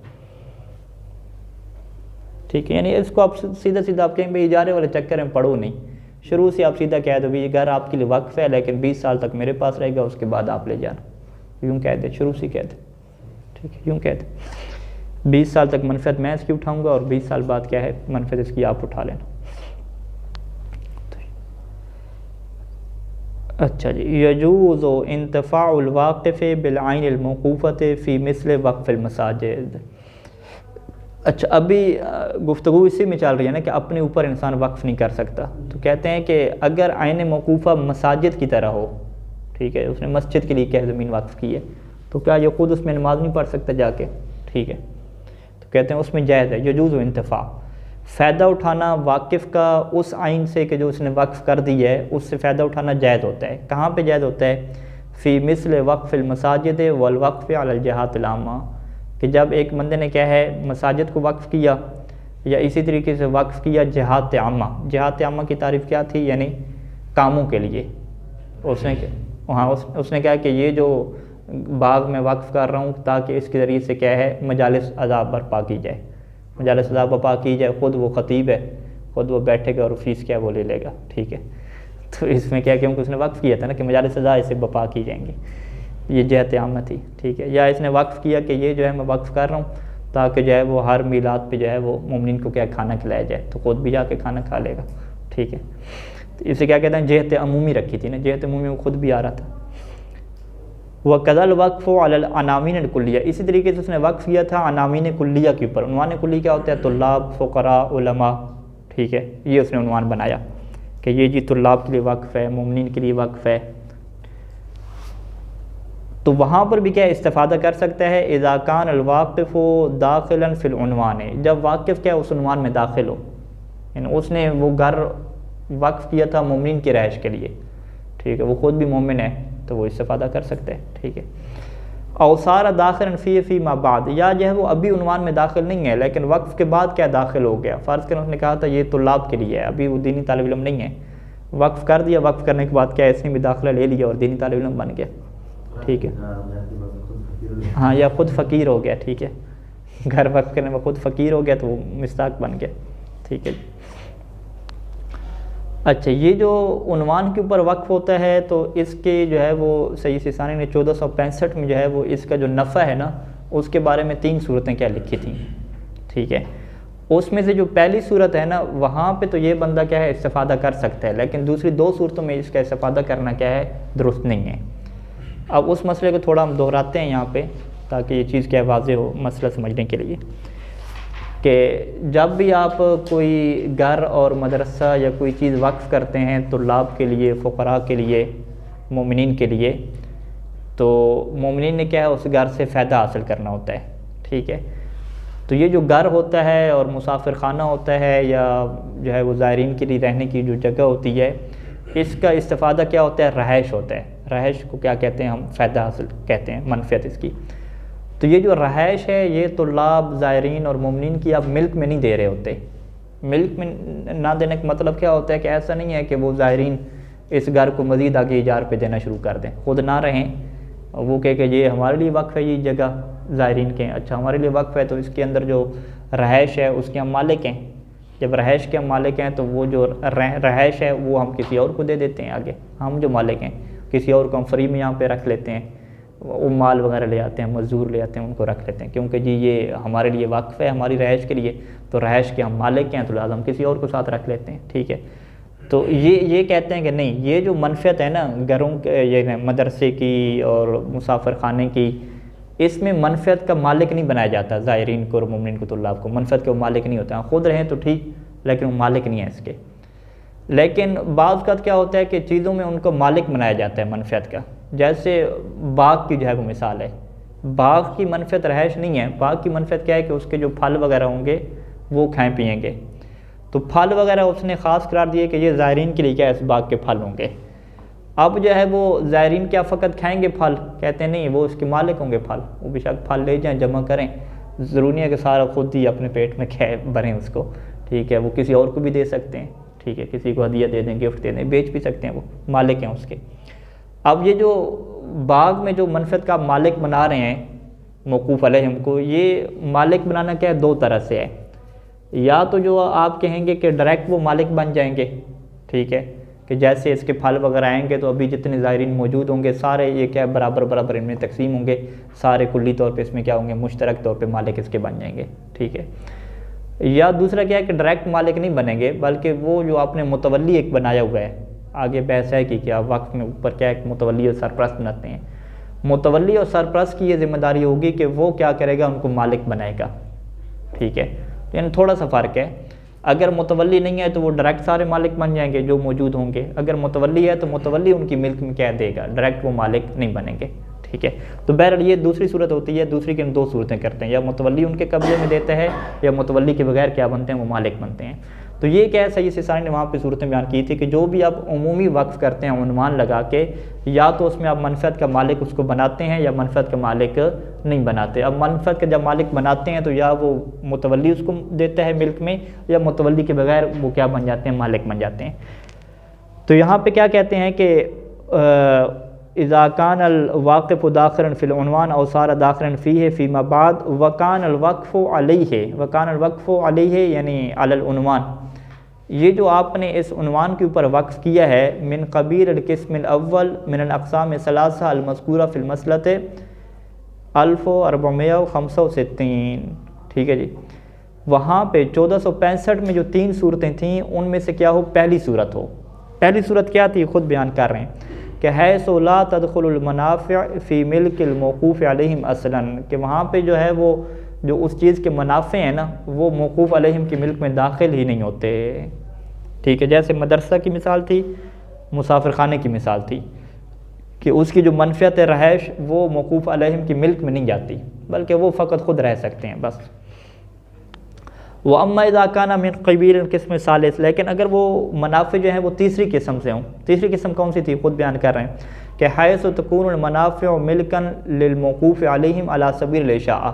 ठीक है, यानी इसको आप सीधा सीधा आप कहेंगे भाई इजारे वाले चक्कर में पढ़ो नहीं, शुरू से आप सीधा कह दो भाई ये घर आपके लिए वक्फ़ है लेकिन 20 साल तक मेरे पास रहेगा, उसके बाद आप ले जाना, यूँ कह दे, शुरू से कह दे। ठीक है, यूँ कह दे 20 साल तक मनफ़अत मैं इसकी उठाऊँगा और 20 साल बाद क्या है मनफ़अत इसकी आप उठा लेना। अच्छा जी, यजूज़ु इंतिफ़ाउल वाक़िफ़ बिल ऐनिल मौक़ूफ़त फ़ी मिस्ल वक़्फ़िल मसाजिद। अच्छा, अभी गुफ्तगू इसी में चल रही है ना कि अपने ऊपर इंसान वक्फ़ नहीं कर सकता, तो कहते हैं कि अगर ऐन मौक़ूफ़ा मसाजिद की तरह हो, ठीक है, उसने मस्जिद के लिए क्या ज़मीन वक्फ़ की है, तो क्या ये खुद उसमें नमाज नहीं पढ़ सकता जाके। ठीक है, तो कहते हैं उसमें जायज़ है यजूज़ु इंतिफ़ा, फ़ायदा उठाना वाकिफ़ का उस आइन से कि जो उसने वक्फ़ कर दी है उससे फ़ायदा उठाना जायज़ होता है। कहाँ पे जायज़ होता है? फ़ी मिस्ल वक़्फ़िल मसाजिद वल वक़्फ़ अलल जिहातिल आम्मा, कि जब एक बंदे ने क्या है मसाजिद को वक्फ़ किया या इसी तरीके से वक्फ़ किया जिहात आम्मा। जिहात आम्मा की तारीफ़ क्या थी? यानी कामों के लिए। उसने वहाँ उसने कहा कि ये जो बाग में वक्फ़ कर रहा हूँ ताकि इसके ज़रिए से क्या है मजालिस अज़ाब बर्पा की जाए, मजालिस अज़ाब बर्पा की जाए। ख़ुद वो ख़तीब है, ख़ुद वो बैठेगा और फीस क्या वो ले लेगा। ठीक है, तो इसमें क्या, क्योंकि उसने वक्फ़ किया था ना कि मजालिस अज़ाब इससे बर्पा की जाएंगी, ये जहत आम थी। ठीक है, या इसने वक्फ़ किया कि ये जो है मैं वक्फ़ कर रहा हूँ ताकि जो है वो हर मीलाद पे जो है वो मोमिन को क्या खाना खिलाया जाए, तो ख़ुद भी जाके खाना खा लेगा। ठीक है, तो इसे क्या कहते हैं जहत अमूमी रखी थी ना, जहत अमूमी वो ख़ुद भी आ रहा था। वह कदल वक़्फ़ अलल अनामीन कुल्लिया, इसी तरीके से उसने वक्फ़ किया था अनामीन कुल्लिया के ऊपर। उन्वान कुल्ली क्या होता है? तुल्लाब, फ़ुक़रा, उलमा। ठीक है, ये उसने उन्वान बनाया कि ये जी तुल्लाब के लिए वक्फ़ है, मोमिनीन के लिए वक्फ़ है। तो वहाँ पर भी क्या इस्तिफ़ादा कर सकता है, इज़ा कान अल वाक़िफ़ु दाखिलन फ़िल उन्वान, जब वाक़िफ़ क्या उस उन्वान में दाखिल हो, यानी उसने वो घर वक्फ़ किया था मोमिन की रहाइश के लिए। ठीक है, वो ख़ुद भी मोमिन है तो वो इस्तिफ़ादा कर सकते हैं। ठीक है, औसारा दाखिलन फ़ी मा बाद, या जो है वो अभी उन्वान में दाखिल नहीं है लेकिन वक्फ़ के बाद क्या दाखिल हो गया। फ़र्ज़ करें उसने कहा था ये तुल्लाब के लिए है, अभी वो दीनी तालिब इल्म नहीं है, वक्फ़ कर दिया, वक्फ़ करने के बाद क्या इसने भी दाखिला ले लिया और दीनी तालिब इल्म बन गया। ठीक है, हाँ, या ख़ुद फ़कीर हो गया। ठीक है, घर वक्फ़ करने में ख़ुद फ़कीर हो गया तो वो मिस्ताक बन गया। ठीक है, अच्छा, ये जो उन्वान के ऊपर वक्फ़ होता है तो इसके जो है वो सैयद सिस्तानी ने 1465 में जो है वो इसका जो नफ़ा है ना उसके बारे में 3 सूरतें क्या लिखी थी। ठीक है, उसमें से जो पहली सूरत है ना वहाँ पे तो ये बंदा क्या है इस्तिफ़ादा कर सकता है, लेकिन दूसरी 2 सूरतों में इसका इस्तिफ़ादा करना क्या है दुरुस्त नहीं है। अब उस मसले को थोड़ा हम दोहराते हैं यहाँ पे ताकि ये चीज़ क्या वाज़ेह हो मसला समझने के लिए, कि जब भी आप कोई घर और मदरसा या कोई चीज़ वक्फ़ करते हैं तुल्लाब के लिए, फ़ुक़रा के लिए, मोमिनीन के लिए, तो मोमिनीन ने क्या है उस घर से फ़ायदा हासिल करना होता है। ठीक है, तो ये जो घर होता है और मुसाफिर खाना होता है या जो है वो ज़ायरीन के लिए रहने की जो जगह होती है, इसका इस्तिफ़ादा क्या होता है? रहाइश होता है। रहाइश को क्या कहते हैं हम? फ़ायदा हासिल कहते हैं, मनफ़ियत इसकी। तो ये जो रहाइश है ये तुल्लाब, ज़ायरीन और मोमिनीन की आप मिल्क में नहीं दे रहे होते। मिल्क में ना देने का मतलब क्या होता है कि ऐसा नहीं है कि वो ज़ायरीन इस घर को मज़ीद आगे इजार पे देना शुरू कर दें, ख़ुद ना रहें, वो कहे कि ये हमारे लिए वक्फ़ है, ये जगह ज़ायरीन के, अच्छा हमारे लिए वक्फ़ है तो इसके अंदर जो रहाइश है उसके हम मालिक हैं। जब रहाइश के हम मालिक हैं तो वो जो रहाइश है वो हम किसी और को दे देते हैं आगे, हम जो मालिक हैं किसी और को हम फ्री में यहाँ पे रख लेते हैं। वो माल वगैरह ले आते हैं, मज़दूर ले आते हैं, उनको रख लेते हैं, क्योंकि जी ये हमारे लिए वक्फ़ है, हमारी रहाइश के लिए, तो रहाइश के हम मालिक हैं, तो लिहाजा हम किसी और को साथ रख लेते हैं। ठीक है, तो ये कहते हैं कि नहीं, ये जो मनफ़ियत है ना घरों के, ये मदरसे की और मुसाफिर खाने की, इसमें मनफ़ियत का मालिक नहीं बनाया जाता ज़ायरीन को और मुमिनीन को, तुल्लाब को। मनफ़ियत के वो मालिक नहीं होता, ख़ुद रहें तो ठीक, लेकिन वो मालिक नहीं है इसके। लेकिन बाज़ वक़्त क्या होता है कि चीज़ों में उनको मालिक बनाया जाता है मनफ़ियत का। जैसे बाग की जो है वो मिसाल है, बाग की मनफ़ियत रहाइश नहीं है, बाग की मनफ़ियत क्या है कि उसके जो फल वगैरह होंगे वो खाएँ पिएँगे, तो फल वगैरह उसने ख़ास करार दिए कि ये ज़ायरीन के लिए क्या इस बाग के फल होंगे। अब जो है वो ज़ायरीन क्या फ़कत खाएंगे फल, कहते हैं नहीं, वो उसके मालिक होंगे फल, वो बेशक फल ले जाएँ जमा करें, ज़रूरी नहीं है कि सारा खुद ही अपने पेट में खाए भरें उसको। ठीक है, वो किसी और को भी दे सकते हैं। ठीक है, किसी को हदिया दे दें, गिफ्ट दे दें, बेच भी सकते हैं, वो मालिक हैं उसके। अब ये जो बाग में जो मनफ़ियत का मालिक बना रहे हैं मौकूफ़ अलैहिम को, ये मालिक बनाना क्या है, दो तरह से है। या तो जो आप कहेंगे कि डायरेक्ट वो मालिक बन जाएंगे, ठीक है, कि जैसे इसके फल वगैरह आएंगे तो अभी जितने ज़ायरीन मौजूद होंगे सारे ये क्या बराबर बराबर इनमें तकसीम होंगे, सारे कुल्ली तौर पे इसमें क्या होंगे, मुश्तरक तौर पे मालिक इसके बन जाएंगे। ठीक है, या दूसरा क्या है कि डायरेक्ट मालिक नहीं बनेंगे, बल्कि वो जो आपने मुतवल्ली एक बनाया हुआ है, आगे बहस है कि क्या वक्त में ऊपर क्या है, मुतवल्ली और सरप्रस्त बनाते हैं। मुतवल्ली और सरप्रस्त की ये जिम्मेदारी होगी कि वो क्या करेगा, उनको मालिक बनाएगा। ठीक है, यानी थोड़ा सा फ़र्क है। अगर मुतवल्ली नहीं है तो वो डायरेक्ट सारे मालिक बन जाएंगे जो मौजूद होंगे, अगर मुतवल्ली है तो मुतवल्ली उनकी मिल्क में क्या देगा, डायरेक्ट वो मालिक नहीं बनेंगे। ठीक है, तो बहरहाल ये दूसरी सूरत होती है, दूसरी की हम दो सूरतें करते हैं, या मुतवल्ली उनके कब्जे में देता है, या मुतवल्ली के बगैर क्या बनते हैं, वो मालिक बनते हैं। तो ये क्या है, सही सिसानी ने वहाँ पे सूरतें बयान की थी कि जो भी आप उमूमी वक्फ करते हैं उन्वान लगा के, या तो उसमें आप मनफ़ियत का मालिक उसको बनाते हैं या मनफ़ियत का मालिक नहीं बनाते। अब मनफ़ियत का जब मालिक बनाते हैं तो या वो मुतवल्ली उसको देता है मिल्क में, या मुतवल्ली के बगैर वो क्या बन जाते हैं, मालिक बन जाते हैं। तो यहाँ पे क्या कहते हैं कि इज़ा कान अल वाक़िफ़ु दाखिलन फ़िल उन्वान औ सारा दाखिलन फ़ीहि फ़ीमा बाद वकान अल वक़्फ़ु अलैहि, वकान अल वक़्फ़ु अलैहि यानी अलल उन्वान, ये जो आपने इस उन्वान के ऊपर वक्फ़ किया है, मिन क़बील अल क़िस्म अल अव्वल मिन अल अक़साम सलासा अल मज़कूरा फ़िल मसलत 1465। ठीक है जी, वहाँ पे 1465 में जो 3 सूरतें थीं उनमें से क्या हो, पहली सूरत हो। पहली सूरत क्या थी, ख़ुद बयान कर रहे हैं कि हैसो ला तदखुलुल मनाफ़िअ फ़ी मिल्किल मौक़ूफ़ अलैहिम असलन, कि वहाँ पे जो है वो जो उस चीज़ के मुनाफ़े हैं ना, वो मौक़ूफ़ अलैहिम की मिल्क में दाखिल ही नहीं होते। ठीक है, जैसे मदरसा की मिसाल थी, मुसाफिर खाने की मिसाल थी, कि उसकी जो मनफ़ियत रहाइश वो मौक़ूफ़ अलैहिम की मिल्क में नहीं जाती, बल्कि वो फ़कत ख़ुद रह सकते हैं बस। वो अम्मा इज़ा काना मिन क़बील क़िस्म सालिस, लेकिन अगर वो मुनाफ़े जो हैं वो तीसरी किस्म से हों, तीसरी किस्म कौन सी थी, ख़ुद बयान कर रहे हैं कि हैसु तकूनुल मनाफ़िअ मिल्कन लिल मौक़ूफ़ अलैहिम अला सबील इशाअ,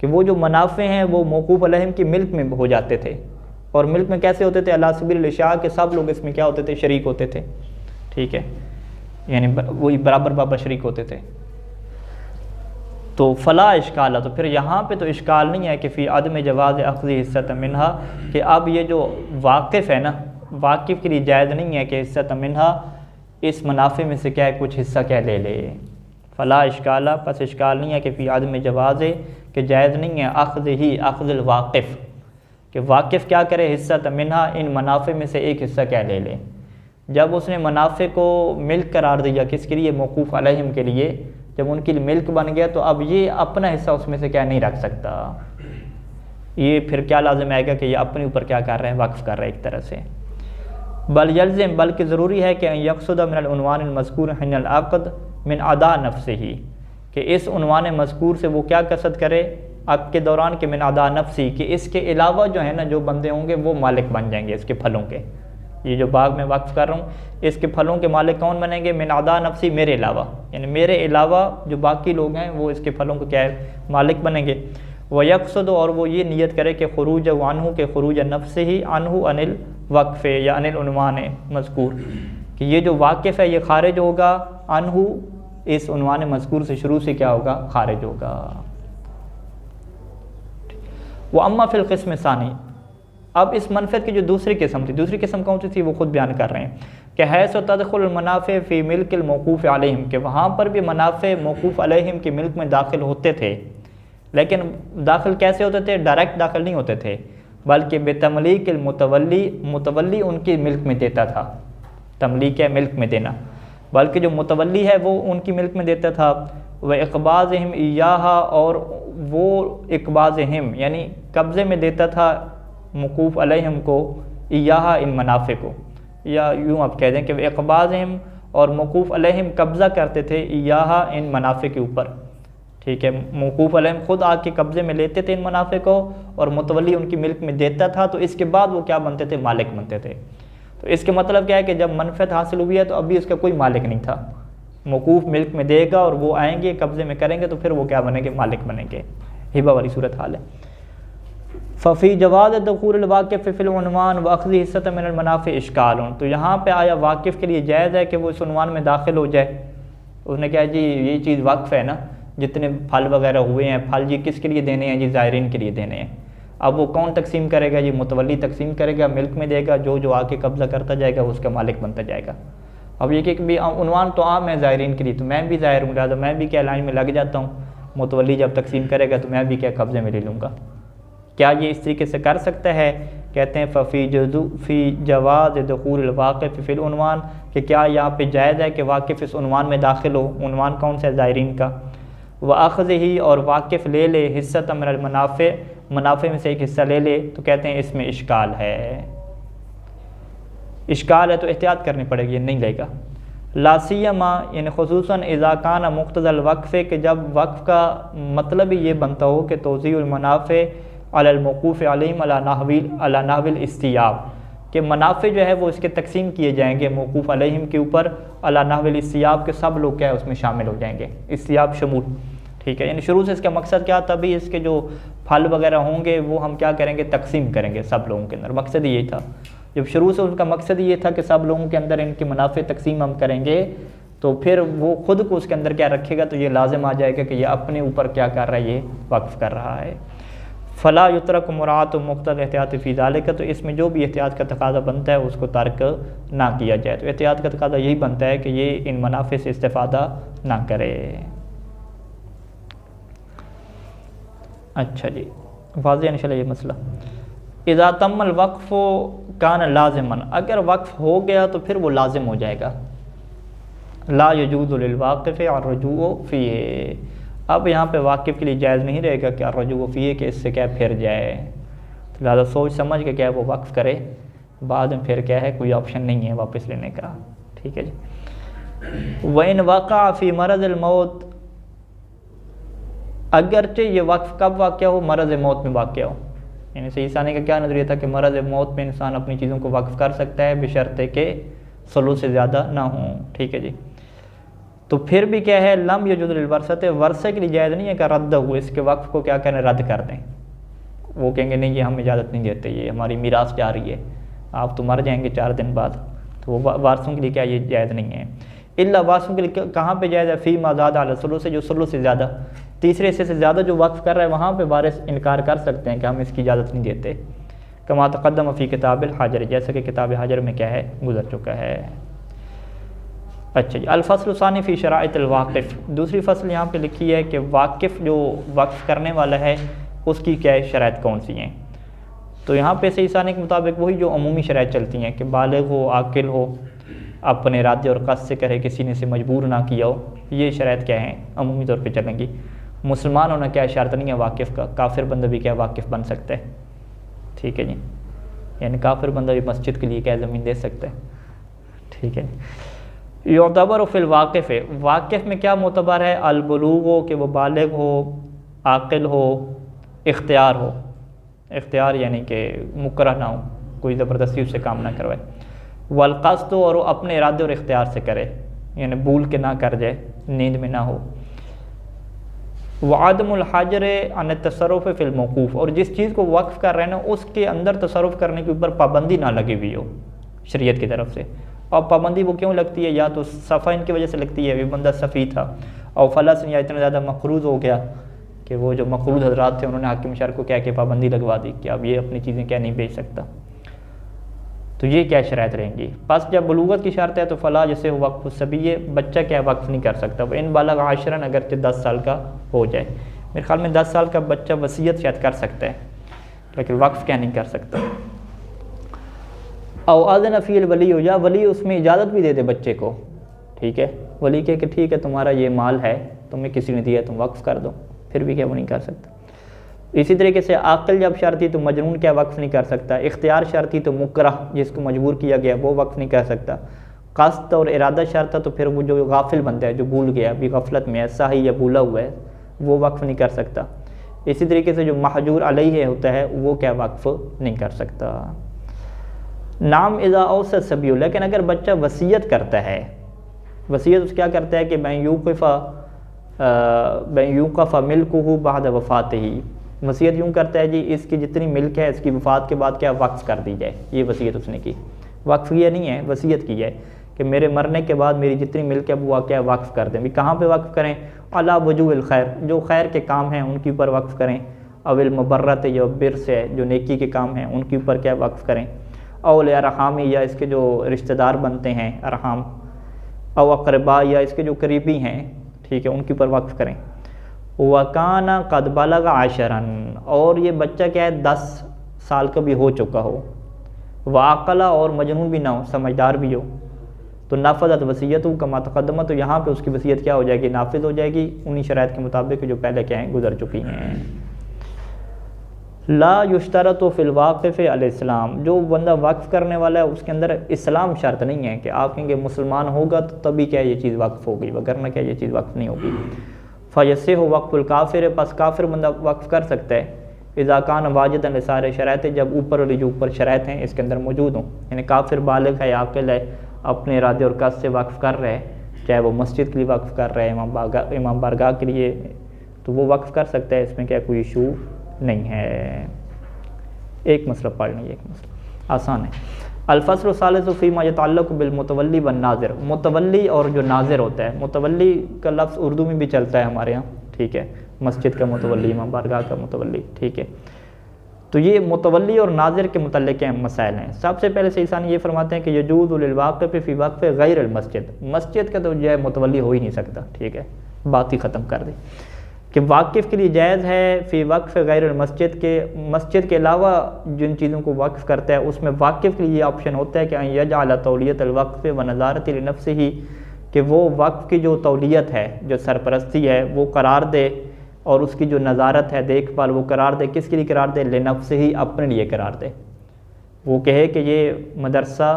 कि वो जो मुनाफ़े हैं वो मौक़ूफ़ अलैहिम की मिल्क में हो जाते थे, और मिल्क में कैसे होते थे, अला सबील इशाअ, के सब लोग इसमें क्या होते थे, शरीक होते थे। ठीक है, यानी वही बराबर बराबर शरीक होते थे। तो फ़ला इश्काल, तो फिर यहाँ पे तो इश्काल नहीं है कि फ़ी अदम जवाज़ अख़ज़ी हिस्सत मिन्हा, कि अब ये जो वाक़िफ़ है ना, वाक़िफ़ के लिए जायज़ नहीं है कि हिस्सत मिन्हा, इस मुनाफ़े में से क्या है कुछ हिस्सा क्या ले ले। फ़ला इश्काल, बस इश्काल नहीं है कि फ़ी अदम जवाज़, कि जायज़ नहीं है अख़ज़ी अख़ज़ुल वाक़िफ़, कि वाक़िफ़ क्या करे, हिस्सत मिन्हा, इन मुनाफ़े में से एक हिस्सा क्या ले ले। जब उसने मुनाफ़े को मिल्क करार दिया, किसके लिए, मौक़ूफ़ अलैहिम के लिए, जब उनकी मिल्क बन गया तो अब ये अपना हिस्सा उसमें से क्या नहीं रख सकता। ये फिर क्या लाजिम आएगा कि ये अपने ऊपर क्या कर रहे हैं, वक्फ़ कर रहे हैं एक तरह से। बल यल्ज़िम, बल्कि ज़रूरी है कि यक़सुद मिनल उन्वान मज़कूर हिनल अक़द मिन अदा नफ्सिही, कि इस उन्वान मज़कूर से वो क्या कसद करे अक़द के दौरान, कि मिन अदा नफ्सी, कि इसके अलावा जो है ना जो बंदे होंगे वो मालिक बन जाएंगे इसके फलों के। ये जो बाग में वक्फ़ कर रहा हूँ, इसके फलों के मालिक कौन बनेंगे, मिन अदा नफ्सी, मेरे अलावा, यानी मेरे अलावा जो बाकी लोग हैं वो इसके फलों को क्या है, मालिक बनेंगे। वह यक़सद, और वो ये नियत करे कि ख़ुरूज अनहु, के ख़ुरूज नफ्स ही, अनहु अनिल वक्फ़ या अनिल उन्वान मज़कूर, कि ये जो वाक़िफ़ है ये खारिज होगा, अनहु, इस उन्वान मज़कूर से शुरू से क्या होगा, खारिज होगा। वह अम्मा फ़िल क़िस्म सानी, अब इस मनफ़ियत की जो दूसरी किस्म थी, दूसरी किस्म कौन सी थी, वो खुद बयान कर रहे हैं कि हैसो तदखुल मनाफ़े फ़ी मिल्किल मौकूफ़ अलैहिम, कि वहाँ पर भी मनाफ़े मौकूफ़ अलैहिम के मिल्क में दाखिल होते थे, लेकिन दाखिल कैसे होते थे? डायरेक्ट दाखिल नहीं होते थे, बल्कि बेतमलीकिल मुतवल्ली उनकी मिल्क में देता था। तमलीक है मिल्क में देना, बल्कि जो मुतवल्ली है वो उनकी मिल्क में देता था। वह इक़बाज़हिम इयाहा, और वो इक़बाज़हिम यानी कब्ज़े में देता था मौकूफ़ अलैहिम को, इयाहा इन मनाफ़े को, या यूँ आप कह दें कि इक़बाज़हिम और मौकूफ़ अलैहिम कब्ज़ा करते थे इयाहा इन मनाफ़े के ऊपर। ठीक है, मौकूफ़ अलैहिम ख़ुद आके कब्ज़े में लेते थे इन मुनाफ़े को और मुतवल्ली उनकी मिल्क में देता था, तो इसके बाद वो क्या बनते थे? मालिक बनते थे। तो इसके मतलब क्या है कि जब मनफ़त हासिल हुई है तो अभी इसका कोई मालिक नहीं था। मौकूफ़ मिल्क में देगा और वो आएंगे कब्ज़े में करेंगे तो फिर वो क्या बनेंगे? मालिक बनेंगे। हिबा वाली सूरत हाल है। फ़फ़ी जवाज़ दुख़ूल वाक़िफ़ फ़िल उन्वान व अख़्ज़ी हिस्सत मिनल मनाफ़ि इश्काल, तो यहाँ पे आया वाक़िफ़ के लिए जायज़ है कि वो इस उन्वान में दाखिल हो जाए। उसने कहा जी ये चीज़ वक्फ़ है ना, जितने फल वगैरह हुए हैं, फल जी किसके लिए देने हैं? जी ज़ायरीन के लिए देने हैं। अब वो कौन तकसीम करेगा? जी मुतवल्ली तकसीम करेगा, मिल्क में देगा, जो आके कब्ज़ा करता जाएगा उसका मालिक बनता जाएगा। अब ये कि भी उन्वान तो आम है ज़ायरीन के लिए, तो मैं भी ज़ाहिर हूँ, लिहाजा मैं भी क्या लाइन में लग जाता हूँ, मुतवल्ली जब तकसीम करेगा तो मैं भी क्या कब्ज़े में ले लूँगा। क्या ये इस तरीके से कर सकता है? कहते हैं फ़ी जवाज़ दुख़ूल वाक़िफ़ फ़िल उन्वान, कि क्या यहाँ पे जायज़ है कि वाक़िफ़ इस उन्वान में दाखिल हो। उन्वान कौन सा है? ज़ायरीन का। व अख़्ज़िही, और वाक़िफ़ ले ले हिस्सत मिनल मनाफ़े, मुनाफ़े में से एक हिस्सा ले ले, तो कहते हैं इसमें इश्काल है। इश्काल है तो एहतियात करनी पड़ेगी, नहीं लेगा। लासियमा यानी ख़ुसूसन इज़ा कान मुक़्तज़ल वक़्फ़े, कि जब वक्फ़ का मतलब ही ये बनता हो कि तोज़ीउल मनाफ़े अलल मौक़ूफ़ अलैहिम अला नहविल इस्तियाब, कि मनाफ़े जो है वो इसके तकसीम किए जाएंगे मौक़ूफ़ अलैहिम के ऊपर, अला नहविल इस्तियाब के सब लोग क्या है उसमें शामिल हो जाएंगे, इस्तियाब शमूल। ठीक है, यानी शुरू से इसका मकसद क्या था? तभी इसके जो फल वगैरह होंगे वो हम क्या करेंगे? तकसीम करेंगे सब लोगों के अंदर। मकसद यही था, जब शुरू से उनका मकसद ये था कि सब लोगों के अंदर इनके मुनाफ़े तकसीम हम करेंगे, तो फिर वो खुद को उसके अंदर क्या रखेगा? तो ये लाजिम आ जाएगा कि ये अपने ऊपर क्या कर रहा है? ये वक्फ़ कर रहा है। फ़ला युतरक मुरात मुक़्तज़ एहतियात फ़ी ज़ालिका, तो इसमें जो भी एहतियात का तकाज़ा बनता है उसको तर्क ना किया जाए। तो एहतियात का तकाज़ा यही बनता है कि ये इन मुनाफ़े से इस्तिफ़ादा ना करे। अच्छा जी, वाज़ेह इंशाअल्लाह ये मसला। इज़ा तम्मल वक़्फ़ु कान लाज़िमन, अगर वक्फ़ हो गया तो फिर वो लाजिम हो जाएगा। ला यजूज़ु लिल वाक़िफ़ अर्रुजूअ फ़ीही, अब यहाँ पे वाक़िफ़ के लिए जायज़ नहीं रहेगा कि अर्रुजूअ फ़ीही कि इससे क्या फिर जाए, तो लिहाजा सोच समझ के क्या है वो वक्फ़ करे, बाद में फिर क्या है कोई ऑप्शन नहीं है वापस लेने का। ठीक है जी। व इन वक़अ फ़ी मरज़िल मौत, अगरचे ये वक्फ़ कब वाक़या हो? मरज़ मौत में वाक़या हो। यानी सही सानी का क्या नज़रिया था कि मरज़ मौत में इंसान अपनी चीज़ों को वक्फ़ कर सकता है बशर्ते के सलू से ज़्यादा ना हो। ठीक है जी। तो फिर भी क्या है? लम यजुज़ लिल वरसते, वर्षे के लिए जायज़ नहीं है कि रद्द हुए इसके वक्फ़ को क्या करें? रद्द कर दें। वो कहेंगे नहीं ये हम इजाज़त नहीं देते, ये हमारी मीरास जा रही है, आप तो मर जाएंगे 4 दिन बाद, तो वो वारसों के लिए क्या ये जायज़ नहीं है। इल्ला वारसों के लिए कहाँ पे जायज़ है? फ़ी मा ज़ादा अला सलू से, जो सलू से ज़्यादा, तीसरे हिस्से से ज़्यादा जो वक्फ़ कर रहा है वहाँ पे वारिस इनकार कर सकते हैं कि हम इसकी इजाज़त नहीं देते। कमा तक़द्दम फ़ी किताबिल हाजर, जैसे कि किताब हाजर में क्या है गुजर चुका है। अच्छा जी। अल-फ़स्ल सानी फ़ी शराइतिल वाक़िफ़, दूसरी फसल यहाँ पे लिखी है कि वाक़िफ़ जो वक्फ़ करने वाला है उसकी क्या शराइत कौन सी हैं। तो यहाँ पे सही सानी के मुताबिक वही जो अमूमी शराइत चलती हैं कि बालिग़ हो, आकिल हो, अपने इरादे और क़स्द से करे, किसी ने से मजबूर ना किया हो, ये शराइत क्या हैं अमूमी तौर पे चलेंगी। मुसलमान होना क्या शर्त नहीं है वाक़िफ़ का, काफिर बंदा भी क्या वाक़िफ़ बन सकता है। ठीक है जी, यानी काफिर बंदा भी मस्जिद के लिए क्या ज़मीन दे सकता है। ठीक है। युतबर फ़िल वाक़िफ़, वाक़िफ़ में क्या मोतबर है? अल-बुलूग़ हो, कि वो बालिग़ हो, आकिल हो, इख्तियार हो, इख्तियार यानी कि मुकर्रह ना हो, कोई ज़बरदस्ती उससे काम ना करवाए। वल-क़स्द, और अपने इरादे और इख्तियार से करे, यानी भूल के ना कर जाए, नींद में ना हो। वअदमुल हजर अन तसर्रुफ़ फ़िल मौक़ूफ़, और जिस चीज़ को वक्फ़ कर रहे हैं ना उसके अंदर तसर्रुफ़ करने के ऊपर पाबंदी ना लगी हुई हो शरीयत की तरफ से। और पाबंदी वो क्यों लगती है? या तो सफ़ा इनकी वजह से लगती है, ये बंदा सफ़ी था और फलस या इतना ज़्यादा मक़रूज़ हो गया कि वो जो मक़रूज़ हज़रात थे उन्होंने हाकिम शहर को क्या कि पाबंदी लगवा दी कि अब ये अपनी चीज़ें क्या नहीं बेच सकता। तो तो ये क्या शराइत रहेंगी। बस जब बलूगत की शर्त है तो फ़ला जैसे वक्फ़ सभी बच्चा क्या वक्फ़ नहीं कर सकता। इन बालग आशरन अगरचे 10 साल का हो जाए, मेरे ख्याल में 10 साल का बच्चा वसीयत शायद कर सकता है लेकिन वक्फ़ क्या नहीं कर सकता। और अज़न फ़ील वली हो, या वली उसमें इजाज़त भी दे दे बच्चे को, ठीक है, वली के कि ठीक है तुम्हारा ये माल है, तुम्हें किसी ने दिया तुम वक्फ़ कर दो, फिर भी क्या वो नहीं कर सकता। इसी तरीके से आक़िल जब शर्ती तो मजनून क्या वक्फ़ नहीं कर सकता। इख्तियार शर्ती तो मुकरह जिसको मजबूर किया गया वो वक्फ़ नहीं कर सकता। क़स्द और इरादा शर्त तो फिर वो जो गाफिल बंदा है, जो भूल गया, अभी गफलत में है, साही या भूला हुआ है, वो वक्फ़ नहीं कर सकता। इसी तरीके से जो महजूर अलैहि होता है वो क्या वक्फ़ नहीं कर सकता। नाम इज़ा औसत सबियो, लेकिन अगर बच्चा वसीयत करता है, वसीयत उस क्या करता है कि मैं यूक़फ़ा मिल्कुहु बाद वफ़ातिही, वसीयत यूँ करता है जी इसकी जितनी मिल्क है इसकी वफ़ात के बाद क्या वक्फ़ कर दी जाए। ये वसीयत उसने की, वक्फ़ किया नहीं है, वसीयत की है कि मेरे मरने के बाद मेरी जितनी मिल्क है वो क्या वक्फ़ कर दें। भी कहाँ पे वक्फ़ करें, अला वजूहिल खैर, जो खैर के काम हैं उनके ऊपर वक्फ़ करें, अविल मुबर्रत या बिर से जो नेकी के काम हैं उनके ऊपर क्या वक्फ़ करें, औल अरहामी या इसके जो रिश्तेदार बनते हैं अरहाम, और अक़रबा या इसके जो करीबी हैं, ठीक है, उनके ऊपर वक्फ़ करें। वकाना कद बलग आशरन, और ये बच्चा क्या है 10 साल का भी हो चुका हो, वाक़ला और मजनून भी ना हो, समझदार भी हो, तो नाफज़त वसीयत कमा तक़द्दम, तो यहाँ पे उसकी वसीयत क्या हो जाएगी, नाफिज़ हो जाएगी उन्हीं शराइत के मुताबिक जो पहले क्या हैं गुजर चुकी हैं। ला युश्तरत फ़िल वाक़िफ़ अल-इस्लाम, जो बंदा वक्फ़ करने वाला है उसके अंदर इस्लाम शर्त नहीं है कि आप कहेंगे मुसलमान होगा तो तभी क्या ये चीज़ वक्फ़ होगी, वगरना क्या ये चीज़ वक्फ़ नहीं होगी। फ़यसे हो वक्फ़ुल काफ़िर, बस काफिर बंदा वक्फ़ कर सकता है इज़ा कान वाजिदन लिसारे शराइत, जब ऊपर वाली जो ऊपर शराइत हैं इसके अंदर मौजूद हों, यानी काफिर बालिग है, आक़िल है, अपने इरादे और कस्द से वक्फ़ कर रहे हैं, चाहे वो मस्जिद के लिए वक्फ़ कर रहे हैं, इमाम बारगाह के लिए, तो वो वक्फ़ कर सकता है, इसमें क्या कोई इशू नहीं है। एक मसला पढ़ लें, एक मसला आसान है। अल-फ़स्ल सालिस फ़ीमा यतअल्लक़ बिल-मुतवल्ली वन-नाज़िर, मुतवल्ली और जो नाज़िर होता है, मुतवल्ली का लफ्ज़ उर्दू में भी चलता है हमारे यहाँ, ठीक है, मस्जिद का मुतवल्ली, इमाम बारगाह का मुतवल्ली, ठीक है। तो ये मुतवल्ली और नाज़िर के मुतल्लिक़ मसाइल हैं। सबसे पहले से ईसानी ये फरमाते हैं कि यजूज़ु लिल-वाक़िफ़ फ़ी वक़्फ़ि ग़ैर अल-मस्जिद, मस्जिद का तो जो है मुतवल्ली हो ही नहीं सकता, ठीक है, बात ही ख़त्म कर दी कि वाक़िफ़ के लिए जायज़ है फ़ी वक़्फ़ ग़ैर अल-मस्जिद के, मस्जिद के अलावा जिन चीज़ों को वक्फ़ करता है उसमें वाक़िफ़ के लिए ये ऑप्शन होता है कि यजअल तौलियत अल-वक़्फ़ व नज़ारत लिनफ़्सिही, कि वो वक्फ़ की जो तौलियत है, जो सरपरस्ती है वो करार दे, और उसकी जो नज़ारत है, देखभाल, वो करार दे, किसके लिए करार दे, लिनफ़्सिही, अपने लिए करार दे। वो कहे कि ये मदरसा,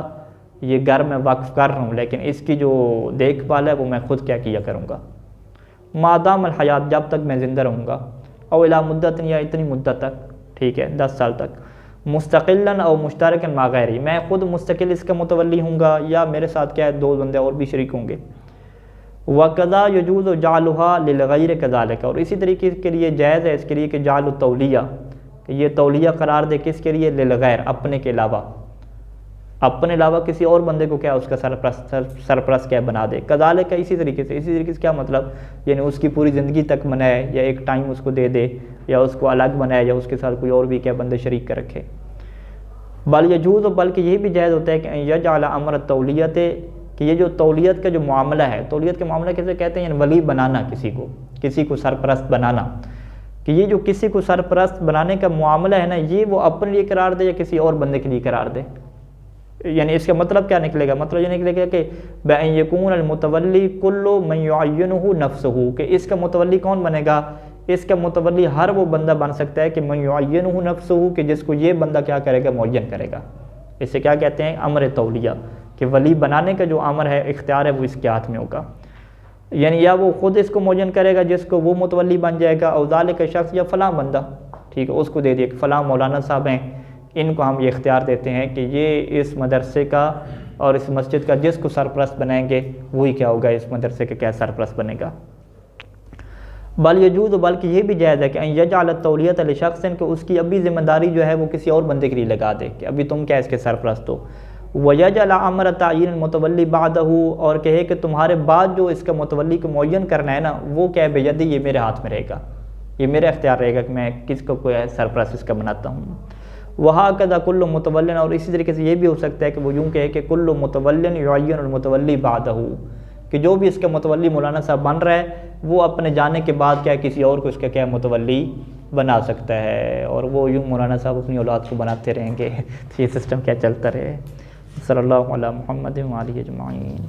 ये घर मैं वक्फ़ कर रहा हूँ लेकिन इसकी जो देखभाल है वो मैं ख़ुद क्या किया करूँगा, मादाम अल हयात, जब तक मैं ज़िंदा रहूँगा, और इला मुद्दत, या इतनी मुद्दत तक, ठीक है, 10 साल तक, मुस्तक़िलन और मुश्तरकन मा गैरी, मैं ख़ुद मुस्तकिल इसका मुतवल्ली हूँगा या मेरे साथ क्या है 2 बंदे और भी शरीक होंगे। वक़ज़ा यजूज़ु जालुहा लिल-ग़ैरि कज़ालिक, और इसी तरीके के लिए जायज़ है इसके लिए कि जालु तौलिया, कि ये तौलिया करार दे किसके लिए, लिल-ग़ैर, अपने के अलावा, अपने अलावा किसी और बंदे को क्या उसका सरपरस्त क्या बना दे। कज़ालिक इसी तरीके से क्या मतलब, यानी उसकी पूरी ज़िंदगी तक बनाए या एक टाइम उसको दे दे, या उसको अलग बनाए, या उसके साथ कोई और भी क्या बंदे शरीक कर रखे। बल यजूज़, बल्कि यही भी जायज़ होता है कि यजअल अम्र तौलियत, कि ये जो तौलियत का जो मामला है, तौलियत का मामला कैसे कहते हैं, यानी वली बनाना, किसी को सरपरस्त बनाना, कि ये जो किसी को सरपरस्त बनाने का मामला है ना, ये वो अपने लिए करार दे या किसी और बंदे के लिए करार दे। यानी इसका मतलब क्या निकलेगा, मतलब ये निकलेगा कि बअन यकून अल-मुतवल्ली कुल्लु मन युअय्यिनुहु नफ्सुहु, कि इसका मुतवल्ली कौन बनेगा, इसका मुतवल्ली हर वो बंदा बन सकता है कि मन युअय्यिनुहु नफ्सुहु, कि जिसको ये बंदा क्या करेगा, मुअय्यन करेगा। इसे क्या कहते हैं, अमर तौलिया, कि वली बनाने का जो अमर है, इख्तियार है, वो इसके हाथ में होगा। यानी या वो ख़ुद इसको मुअय्यन करेगा जिसको वो मुतवल्ली बन जाएगा, और ज़ालिका शख्स, या फ़लाँ बंदा, ठीक है, उसको दे दिया कि फ़लाँ मौलाना साहब हैं, इनको हम ये इख्तियार देते हैं कि ये इस मदरसे का और इस मस्जिद का जिसको सरपरस्त बनाएंगे वही क्या होगा, इस मदरसे का क्या सरपरस्त बनेगा। बल यजूज़, बल्कि ये भी जायज़ है कि यजअल तौलियत लिशख़्सिन, कि उसकी अभी ज़िम्मेदारी जो है वो किसी और बंदे के लिए लगा दे कि अभी तुम क्या इसके सरपरस्त हो। वयजअल अम्र तअयीन मुतवल्ली बादहू, और कहे कि तुम्हारे बाद जो इसका मुतवल्ली को मुअय्यन करना है ना, वो क्या बेयदी, ये मेरे हाथ में रहेगा, ये मेरा इख्तियार रहेगा कि मैं किसको कोई सरपरस्त इसका बनाता हूँ। वहाँ कदा कुल्लु मुतवल्लिन, और इसी तरीके से ये भी हो सकता है कि वो यूँ कहे कि कुल्लु मुतवल्लिन युअय्यनुल मुतवल्ली बादहू, कि जो भी इसका मुतवल्ली मौलाना साहब बन रहा है वो अपने जाने के बाद क्या किसी और को इसका क्या मुतवल्ली बना सकता है, और वो यूँ मौलाना साहब अपनी औलाद को बनाते रहेंगे। तो ये सिस्टम क्या चलता रहे। सल्लल्लाहु अला मुहम्मद व आलिहि अजमाइन।